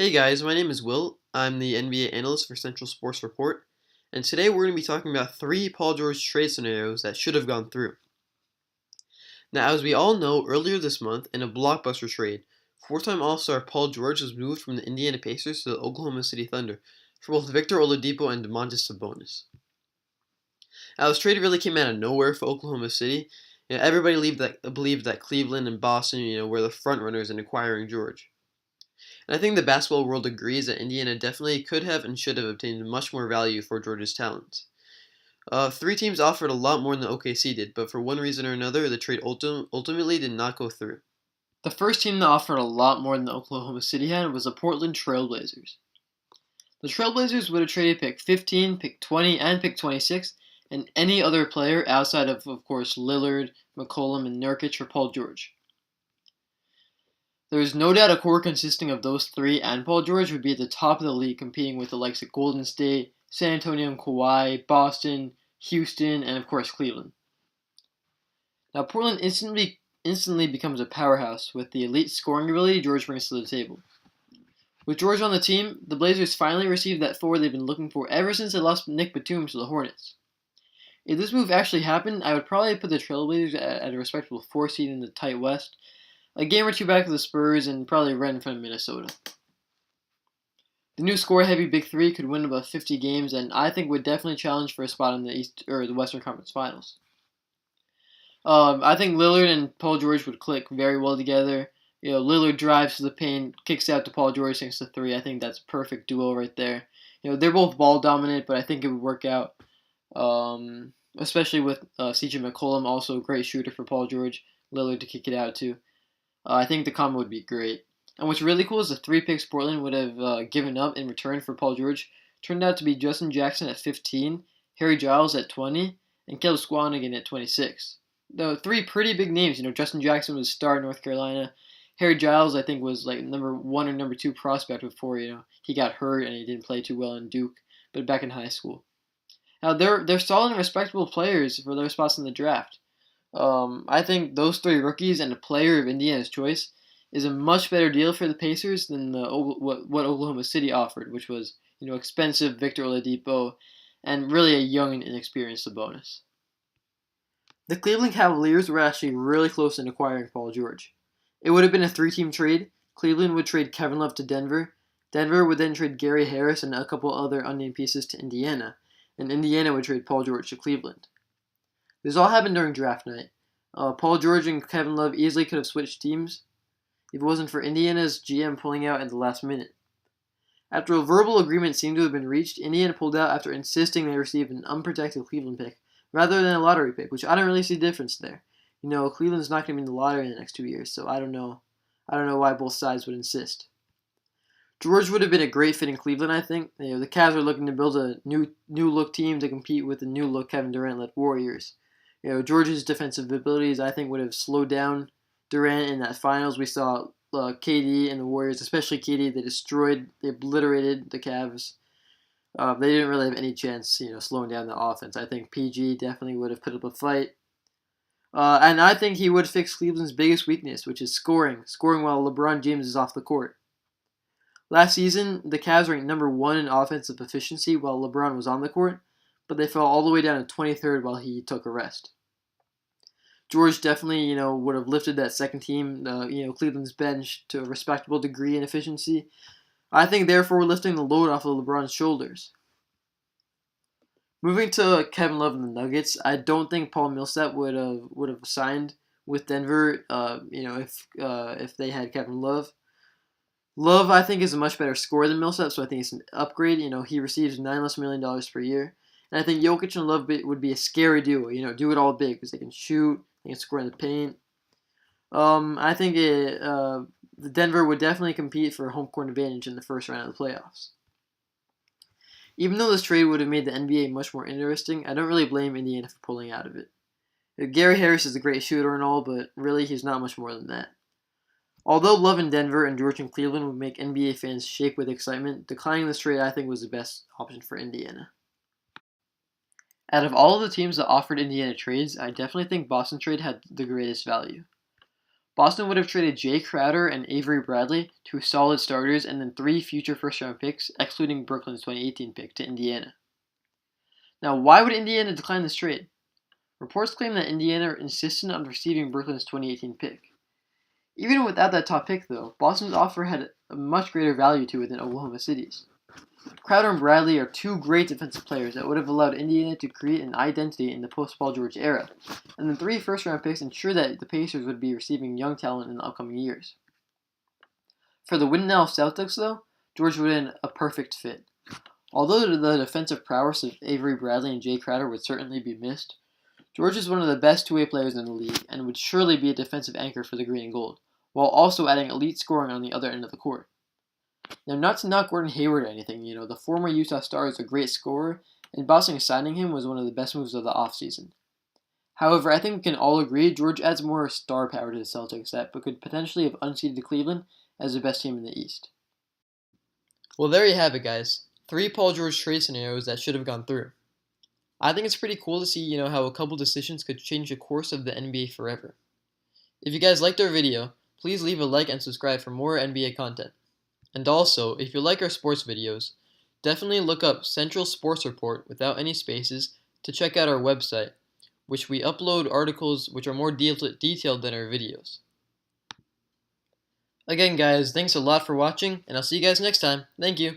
Hey guys, my name is Will. I'm the NBA analyst for Central Sports Report, and today we're going to be talking about three Paul George trade scenarios that should have gone through. Now, as we all know, earlier this month, in a blockbuster trade, four-time All-Star Paul George was moved from the Indiana Pacers to the Oklahoma City Thunder for both Victor Oladipo and Damontis Sabonis. Now, this trade really came out of nowhere for Oklahoma City. Everybody believed that Cleveland and Boston, were the front runners in acquiring George. And I think the basketball world agrees that Indiana definitely could have and should have obtained much more value for George's talents. Three teams offered a lot more than OKC did, but for one reason or another, the trade ultimately did not go through. The first team that offered a lot more than the Oklahoma City had was the Portland Trail Blazers. The Trail Blazers would have traded pick 15, pick 20, and pick 26, and any other player outside of course, Lillard, McCollum, and Nurkic for Paul George. There is no doubt a core consisting of those three and Paul George would be at the top of the league, competing with the likes of Golden State, San Antonio and Kawhi, Boston, Houston, and of course Cleveland. Now Portland instantly becomes a powerhouse with the elite scoring ability George brings to the table. With George on the team, the Blazers finally received that forward they've been looking for ever since they lost Nick Batum to the Hornets. If this move actually happened, I would probably put the Trailblazers at a respectable 4 seed in the tight West, a game or two back of the Spurs, and probably right in front of Minnesota. The new score-heavy Big Three could win about 50 games, and I think would definitely challenge for a spot in the Western Conference Finals. I think Lillard and Paul George would click very well together. Lillard drives to the paint, kicks out to Paul George, sinks the three. I think that's a perfect duo right there. They're both ball dominant, but I think it would work out. Especially with CJ McCollum, also a great shooter for Paul George. Lillard to kick it out to. I think the combo would be great. And what's really cool is the 3 picks Portland would have given up in return for Paul George turned out to be Justin Jackson at 15, Harry Giles at 20, and Caleb Swanigan at 26. Though 3 pretty big names. Justin Jackson was star in North Carolina. Harry Giles, I think, was like number 1 or number 2 prospect before he got hurt and he didn't play too well in Duke, but back in high school. Now they're solid and respectable players for their spots in the draft. I think those 3 rookies and a player of Indiana's choice is a much better deal for the Pacers than what Oklahoma City offered, which was expensive Victor Oladipo and really a young and inexperienced Sabonis. The Cleveland Cavaliers were actually really close in acquiring Paul George. It would have been a 3-team trade. Cleveland would trade Kevin Love to Denver. Denver would then trade Gary Harris and a couple other unnamed pieces to Indiana. And Indiana would trade Paul George to Cleveland. This all happened during draft night. Paul George and Kevin Love easily could have switched teams if it wasn't for Indiana's GM pulling out at the last minute. After a verbal agreement seemed to have been reached, Indiana pulled out after insisting they receive an unprotected Cleveland pick rather than a lottery pick, which I don't really see a difference there. Cleveland's not going to be in the lottery in the next 2 years, so I don't know why both sides would insist. George would have been a great fit in Cleveland, I think. The Cavs are looking to build a new look team to compete with the new look Kevin Durant-led Warriors. George's defensive abilities, I think, would have slowed down Durant in that finals. We saw KD and the Warriors, especially KD, they obliterated the Cavs. They didn't really have any chance, slowing down the offense. I think PG definitely would have put up a fight. And I think he would fix Cleveland's biggest weakness, which is scoring while LeBron James is off the court. Last season, the Cavs ranked number 1 in offensive efficiency while LeBron was on the court, but they fell all the way down to 23rd while he took a rest. George definitely, would have lifted that second team, Cleveland's bench to a respectable degree in efficiency. I think, therefore, lifting the load off of LeBron's shoulders. Moving to Kevin Love and the Nuggets, I don't think Paul Millsap would have signed with Denver, if they had Kevin Love. Love, I think, is a much better scorer than Millsap, so I think it's an upgrade. He receives $9 million per year. And I think Jokic and Love would be a scary duo. Do it all big because they can shoot, they can score in the paint. I think the Denver would definitely compete for a home court advantage in the first round of the playoffs. Even though this trade would have made the NBA much more interesting, I don't really blame Indiana for pulling out of it. Gary Harris is a great shooter and all, but really he's not much more than that. Although Love in Denver and George in Cleveland would make NBA fans shake with excitement, declining this trade I think was the best option for Indiana. Out of all of the teams that offered Indiana trades, I definitely think Boston trade had the greatest value. Boston would have traded Jay Crowder and Avery Bradley, two solid starters, and then 3 future first-round picks, excluding Brooklyn's 2018 pick, to Indiana. Now, why would Indiana decline this trade? Reports claim that Indiana insisted on receiving Brooklyn's 2018 pick. Even without that top pick, though, Boston's offer had a much greater value to it than Oklahoma City's. Crowder and Bradley are 2 great defensive players that would have allowed Indiana to create an identity in the post-Paul George era, and the 3 first-round picks ensure that the Pacers would be receiving young talent in the upcoming years. For the win-now Celtics, though, George would have been a perfect fit. Although the defensive prowess of Avery Bradley and Jay Crowder would certainly be missed, George is one of the best two-way players in the league and would surely be a defensive anchor for the green and gold, while also adding elite scoring on the other end of the court. Now, not to knock Gordon Hayward or anything, the former Utah Star is a great scorer, and Boston signing him was one of the best moves of the offseason. However, I think we can all agree George adds more star power to the Celtics that could potentially have unseated Cleveland as the best team in the East. Well, there you have it, guys. 3 Paul George trade scenarios that should have gone through. I think it's pretty cool to see, how a couple decisions could change the course of the NBA forever. If you guys liked our video, please leave a like and subscribe for more NBA content. And also, if you like our sports videos, definitely look up Central Sports Report without any spaces to check out our website, which we upload articles which are more detailed than our videos. Again, guys, thanks a lot for watching, and I'll see you guys next time. Thank you.